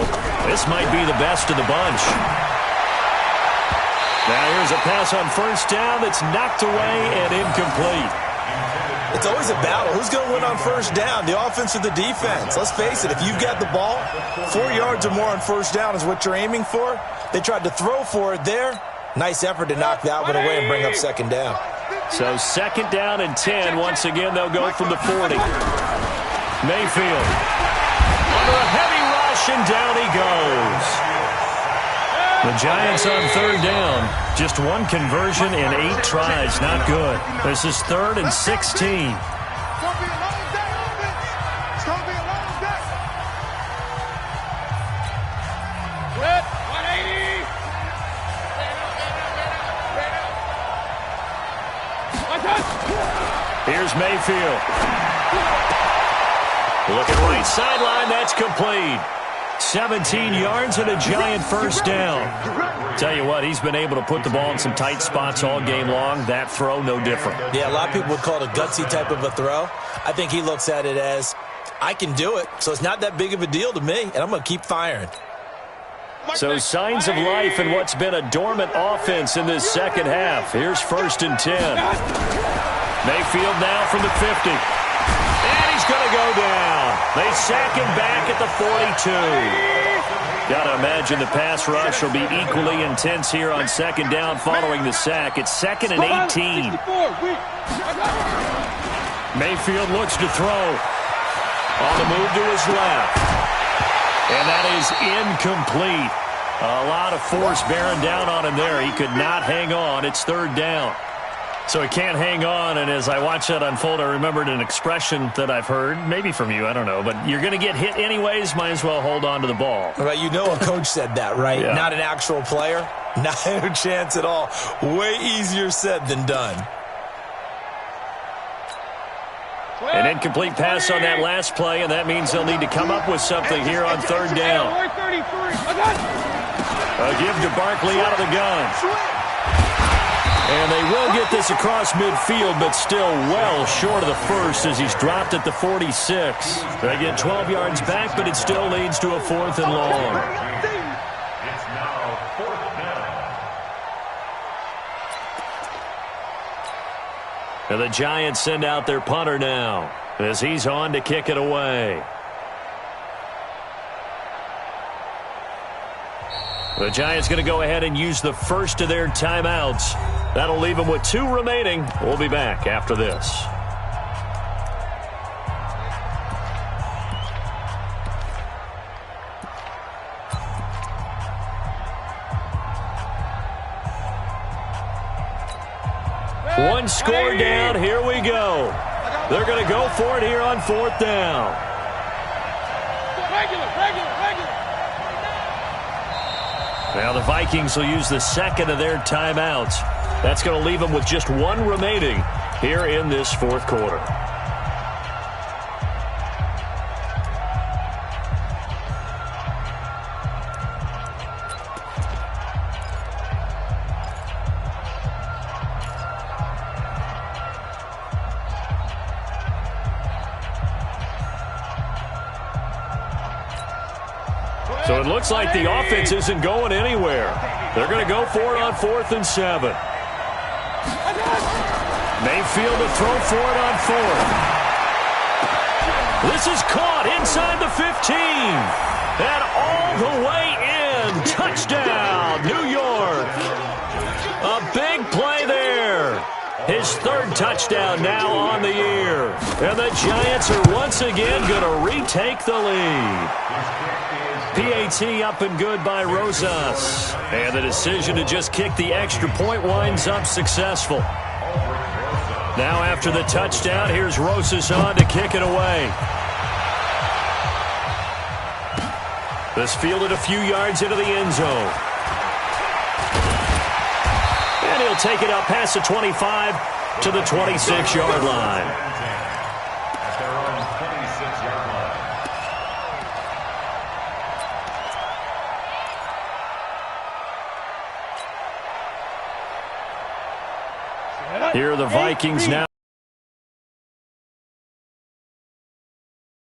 [SPEAKER 1] This might be the best of the bunch. Now here's a pass on first down that's knocked away and incomplete.
[SPEAKER 4] It's always a battle. Who's going to win on first down, the offense or the defense? Let's face it, if you've got the ball, 4 yards or more on first down is what you're aiming for. They tried to throw for it there. Nice effort to knock that one away and bring up second down.
[SPEAKER 1] So second down and 10. Once again, they'll go from the 40. Mayfield under a heavy rush, and down he goes. The Giants on third down. Just one conversion in 8 tries. Not good. This is 3rd and 16. Here's Mayfield. Looking right sideline. That's complete. 17 yards and a Giant first down. Tell you what, he's been able to put the ball in some tight spots all game long. That throw, no different.
[SPEAKER 4] Yeah, a lot of people would call it a gutsy type of a throw. I think he looks at it as, I can do it, so it's not that big of a deal to me, and I'm going to keep firing.
[SPEAKER 1] So signs of life in what's been a dormant offense in this second half. Here's 1st and 10. Mayfield now from the 50. And he's going to go down. They sack him back at the 42. Got to imagine the pass rush will be equally intense here on second down following the sack. It's 2nd and 18. Mayfield looks to throw. On the move to his left. And that is incomplete. A lot of force bearing down on him there. He could not hang on. It's 3rd down. So he can't hang on, and as I watch that unfold, I remembered an expression that I've heard, maybe from you, I don't know, but you're going to get hit anyways, might as well hold on to the ball.
[SPEAKER 4] Right, you know a coach said that, right?
[SPEAKER 1] Yeah.
[SPEAKER 4] Not an actual player. Not a chance at all. Way easier said than done.
[SPEAKER 1] An incomplete pass on that last play, and that means they'll need to come up with something here on 3rd down. A give to Barkley out of the gun. And they will get this across midfield, but still well short of the first as he's dropped at the 46. They get 12 yards back, but it still leads to a 4th and long.
[SPEAKER 2] It's now 4th down.
[SPEAKER 1] And the Giants send out their punter now as he's on to kick it away. The Giants going to go ahead and use the first of their timeouts. That'll leave them with 2 remaining. We'll be back after this. One score down. Here we go. They're going to go for it here on 4th down.
[SPEAKER 5] Regular.
[SPEAKER 1] Now the Vikings will use the 2nd of their timeouts. That's going to leave them with just 1 remaining here in this 4th quarter. So it looks like the offense isn't going anywhere. They're going to go for it on 4th and 7. Mayfield to throw for it on 4th. This is caught inside the 15. And all the way in. Touchdown, New York. A big play there. His 3rd touchdown now on the year. And the Giants are once again going to retake the lead. PAT up and good by Rosas. And the decision to just kick the extra point winds up successful. Now after the touchdown, here's Rosas on to kick it away. This fielded a few yards into the end zone. And he'll take it up past the 25 to the 26-yard line.
[SPEAKER 2] At their own 26-yard line.
[SPEAKER 1] Here are the Vikings now.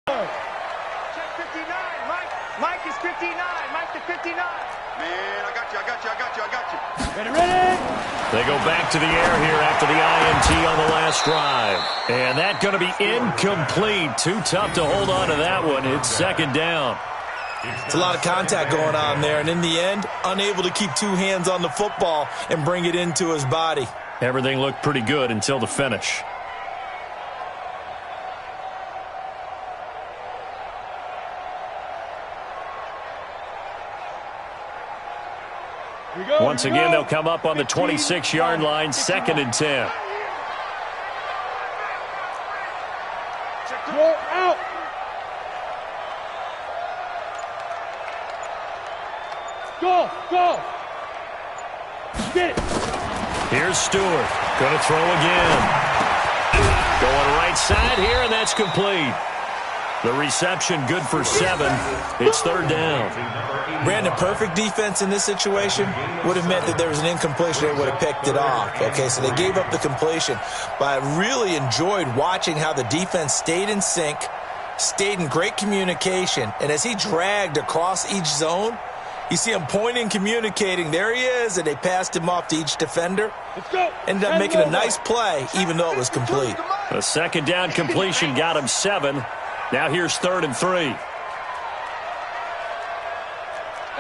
[SPEAKER 3] Check 59. Mike is 59. Mike to 59. Man, I got you.
[SPEAKER 5] Ready?
[SPEAKER 1] They go back to the air here after the INT on the last drive. And that's going to be incomplete. Too tough to hold on to that one. It's second down.
[SPEAKER 4] It's a lot of contact going on there, and in the end, unable to keep two hands on the football and bring it into his body.
[SPEAKER 1] Everything looked pretty good until the finish. Once again, they'll come up on the 26-yard line, 2nd and 10.
[SPEAKER 5] Go out. Go. Get it.
[SPEAKER 1] Here's Stewart. Going to throw again. Going right side here, and that's complete. The reception good for 7. It's 3rd down.
[SPEAKER 4] Brandon, perfect defense in this situation would have meant that there was an incompletion. They would have picked it off. Okay, so they gave up the completion. But I really enjoyed watching how the defense stayed in sync, stayed in great communication, and as he dragged across each zone, you see him pointing, communicating. There he is, and they passed him off to each defender.
[SPEAKER 5] Let's go.
[SPEAKER 4] Ended up making a nice play, even though it was complete.
[SPEAKER 1] The 2nd down completion got him 7. Now here's 3rd and 3.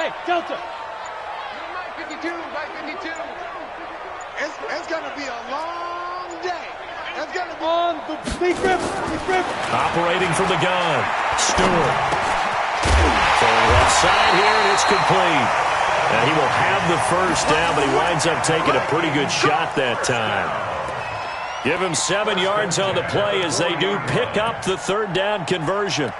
[SPEAKER 5] Hey, Delta.
[SPEAKER 3] Mike 52. It's going to be a long day. It's going to be
[SPEAKER 5] On the big rip.
[SPEAKER 1] Operating from the gun. Stewart. Throwing left side here, and it's complete. Now he will have the 1st down, but he winds up taking a pretty good shot that time. Give him 7 yards on the play as they do pick up the 3rd down conversion.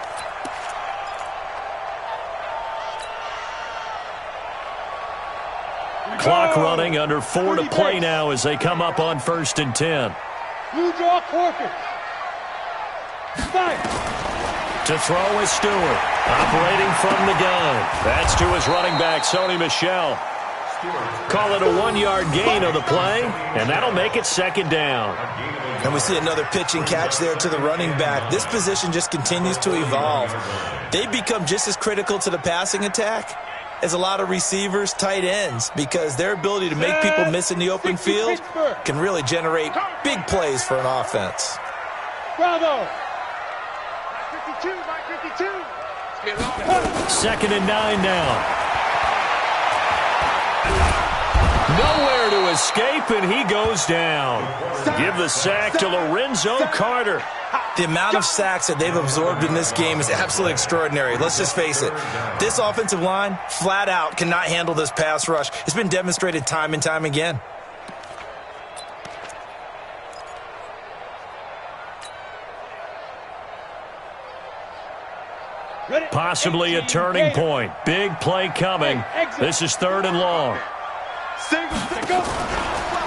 [SPEAKER 1] Clock running, under 4 to play now as they come up on 1st and 10.
[SPEAKER 5] Blue draw Corker. Fire.
[SPEAKER 1] To throw is Stewart. Operating from the gun. That's to his running back, Sony Michel. Call it a 1-yard gain on the play, and that'll make it 2nd down.
[SPEAKER 4] And we see another pitch and catch there to the running back. This position just continues to evolve. They become just as critical to the passing attack as a lot of receivers, tight ends, because their ability to make people miss in the open field can really generate big plays for an offense.
[SPEAKER 5] Bravo.
[SPEAKER 3] Mike 52.
[SPEAKER 1] 2nd and 9 now. Nowhere to escape, and he goes down. Give the sack to Lorenzo Carter.
[SPEAKER 4] The amount of sacks that they've absorbed in this game is absolutely extraordinary. Let's just face it. This offensive line, flat out, cannot handle this pass rush. It's been demonstrated time and time again.
[SPEAKER 1] Possibly a turning point. Big play coming. This is 3rd and long.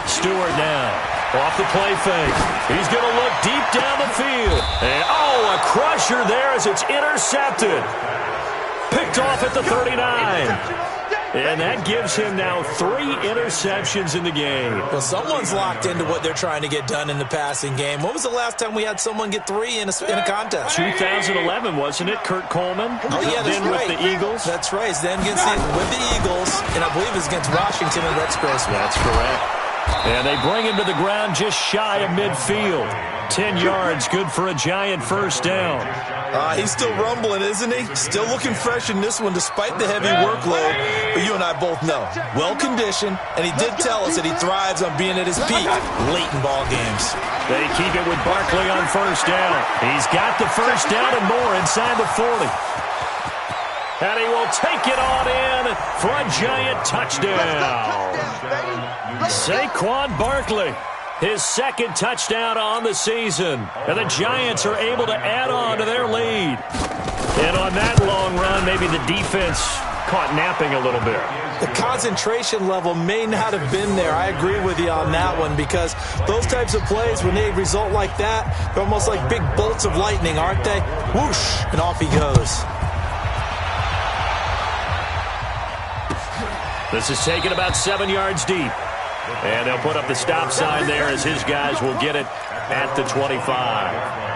[SPEAKER 1] Stewart now. Off the play fake. He's going to look deep down the field. And, a crusher there as it's intercepted. Picked off at the 39. And that gives him now 3 interceptions in the game.
[SPEAKER 4] Well, someone's locked into what they're trying to get done in the passing game. When was the last time we had someone get 3 in a contest?
[SPEAKER 1] 2011, wasn't it? Kurt Coleman?
[SPEAKER 4] Oh, yeah, that's
[SPEAKER 1] then
[SPEAKER 4] right.
[SPEAKER 1] with the Eagles?
[SPEAKER 4] That's right. It's then with the Eagles, and I believe it's against Washington and Rex Grossman.
[SPEAKER 1] That's correct. And they bring him to the ground just shy of midfield. 10 yards, good for a Giant 1st down.
[SPEAKER 4] He's still rumbling, isn't he? Still looking fresh in this one despite the heavy workload. But you and I both know, well-conditioned, and he did tell us that he thrives on being at his peak late in ball games.
[SPEAKER 1] They keep it with Barkley on 1st down. He's got the 1st down and more inside the 40. And he will take it on in for a Giant touchdown. Saquon Barkley. his second touchdown on the season. And the Giants are able to add on to their lead. And on that long run, maybe the defense caught napping a little bit.
[SPEAKER 4] The concentration level may not have been there. I agree with you on that one, because those types of plays, when they result like that, they're almost like big bolts of lightning, aren't they? Whoosh, and off he goes.
[SPEAKER 1] This is taken about 7 yards deep. And they'll put up the stop sign there as his guys will get it at the 25.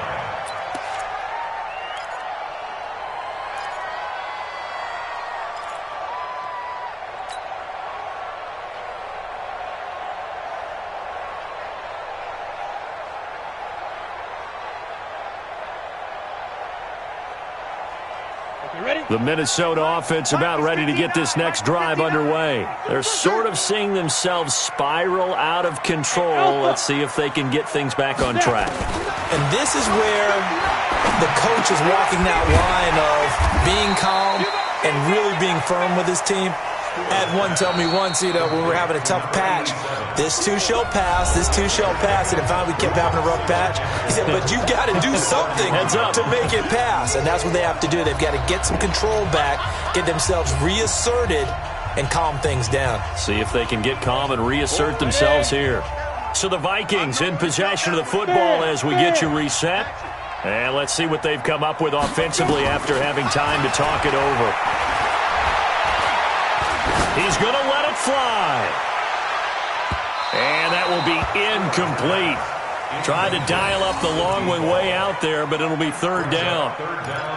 [SPEAKER 1] The Minnesota offense about ready to get this next drive underway. They're sort of seeing themselves spiral out of control. Let's see if they can get things back on track.
[SPEAKER 4] And this is where the coach is walking that line of being calm and really being firm with his team. I had one tell me once, when we were having a tough patch, this too shall pass, this too shall pass, and finally we kept having a rough patch. He said, but you've got to do something to make it pass, and that's what they have to do. They've got to get some control back, get themselves reasserted, and calm things down.
[SPEAKER 1] See if they can get calm and reassert themselves here. So the Vikings in possession of the football as we get you reset. And let's see what they've come up with offensively after having time to talk it over. He's going to let it fly. And that will be incomplete. Tried to dial up the long one way out there, but it'll be third down.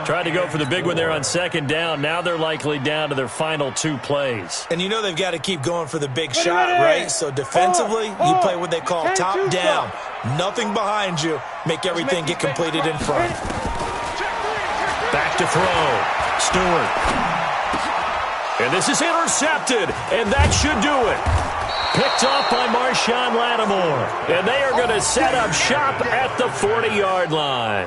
[SPEAKER 1] Tried to go for the big one there on second down. Now they're likely down to their final 2 plays.
[SPEAKER 4] And you know they've got to keep going for the big shot, right? So defensively, you play what they call top down. Nothing behind you. Make everything get completed in front.
[SPEAKER 1] Back to throw. Stewart. And this is intercepted, and that should do it. Picked off by Marshawn Lattimore. And they are going to set up shop at the 40-yard line.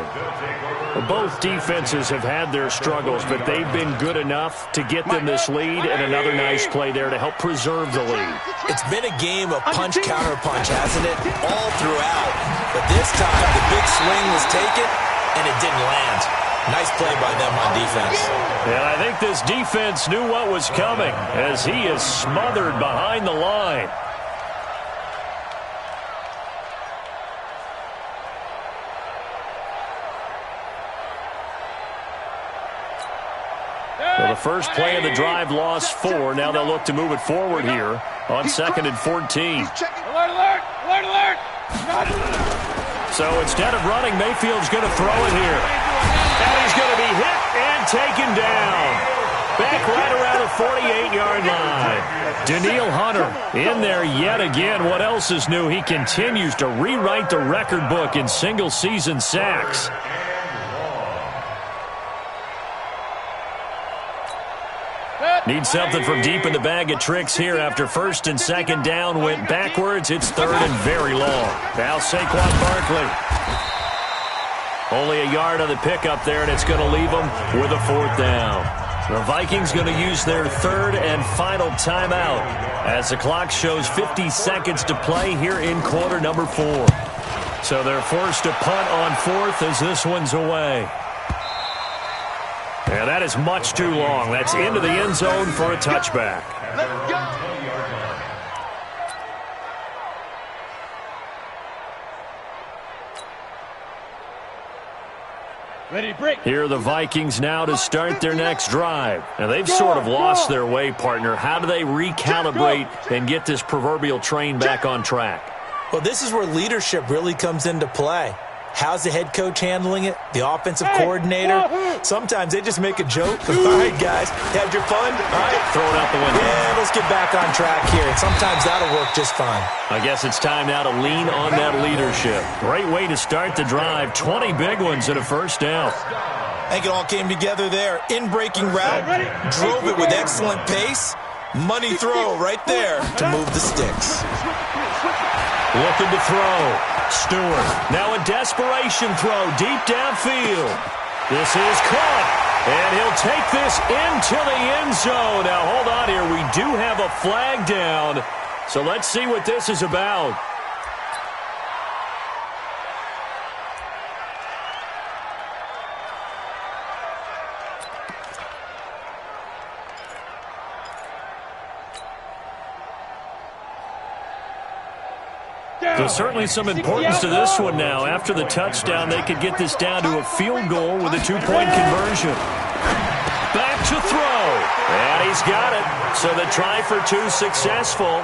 [SPEAKER 1] Both defenses have had their struggles, but they've been good enough to get them this lead, and another nice play there to help preserve the lead.
[SPEAKER 4] It's been a game of punch-counter-punch, hasn't it? All throughout. But this time, the big swing was taken, and it didn't land. Nice play by them on defense.
[SPEAKER 1] And I think this defense knew what was coming as he is smothered behind the line. Well, the first play of the drive lost 4. Now they'll look to move it forward here on 2nd and 14.
[SPEAKER 5] Alert, alert, alert, alert.
[SPEAKER 1] So instead of running, Mayfield's going to throw it here. And he's going to be hit and taken down. Back right around the 48-yard line. Danielle Hunter in there yet again. What else is new? He continues to rewrite the record book in single-season sacks. Need something from deep in the bag of tricks here after 1st and 2nd down went backwards. It's 3rd and very long. Now Saquon Barkley. Only a yard on the pickup there, and it's going to leave them with a 4th down. The Vikings going to use their 3rd and final timeout as the clock shows 50 seconds to play here in quarter number 4. So they're forced to punt on 4th as this one's away. And that is much too long. That's into the end zone for a touchback.
[SPEAKER 3] Let's go.
[SPEAKER 5] Ready, break.
[SPEAKER 1] Here are the Vikings now to start their next drive. Now, they've sort of lost their way, partner. How do they recalibrate and get this proverbial train back on track?
[SPEAKER 4] Well, this is where leadership really comes into play. How's the head coach handling it? The offensive coordinator? Sometimes they just make a joke. All right, guys, had your fun? All right.
[SPEAKER 1] Throw it out the window.
[SPEAKER 4] Yeah, let's get back on track here. And sometimes that'll work just fine.
[SPEAKER 1] I guess it's time now to lean on that leadership. Great way to start the drive. 20 big ones and a 1st down.
[SPEAKER 4] I think it all came together there. In-breaking route, drove it with excellent pace. Money throw right there to move the sticks.
[SPEAKER 1] Looking to throw. Stewart. Now a desperation throw deep downfield. This is caught. And he'll take this into the end zone. Now hold on here. We do have a flag down. So let's see what this is about. There's certainly some importance to this one now. After the touchdown, they could get this down to a field goal with a 2-point conversion. Back to throw. And he's got it. So the try for 2 successful.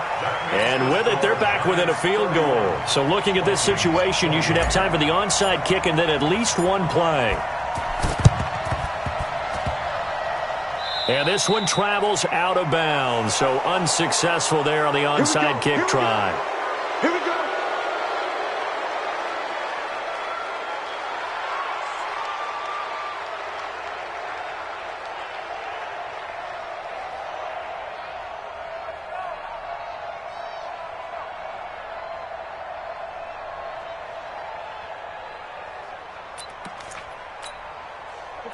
[SPEAKER 1] And with it, they're back within a field goal. So looking at this situation, you should have time for the onside kick and then at least one play. And this one travels out of bounds. So unsuccessful there on the onside kick try.
[SPEAKER 3] Here we go.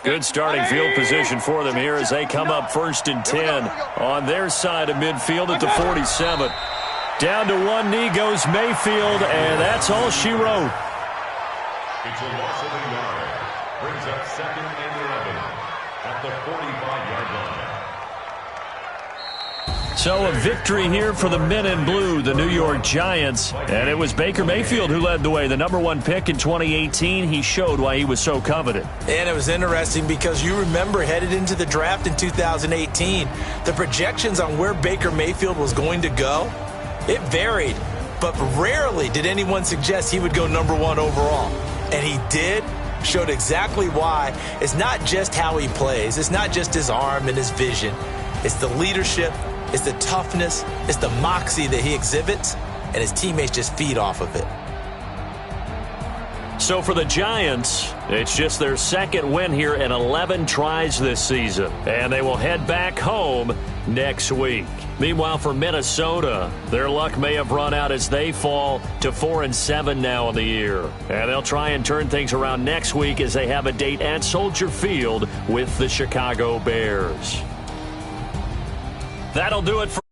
[SPEAKER 1] Good starting field position for them here as they come up 1st and 10 on their side of midfield at the 47. Down to one knee goes Mayfield, and that's all she wrote.
[SPEAKER 2] It's a loss of a yard. Brings up 2nd and 11 at the 45-yard line.
[SPEAKER 1] So a victory here for the men in blue, the New York Giants. And it was Baker Mayfield who led the way. The #1 pick in 2018, he showed why he was so coveted.
[SPEAKER 4] And it was interesting because you remember headed into the draft in 2018, the projections on where Baker Mayfield was going to go, it varied. But rarely did anyone suggest he would go #1 overall. And he did. Showed exactly why. It's not just how he plays. It's not just his arm and his vision. It's the leadership. It's the toughness, it's the moxie that he exhibits, and his teammates just feed off of it.
[SPEAKER 1] So for the Giants, it's just their 2nd win here in 11 tries this season. And they will head back home next week. Meanwhile, for Minnesota, their luck may have run out as they fall to 4-7 now in the year. And they'll try and turn things around next week as they have a date at Soldier Field with the Chicago Bears. That'll do it for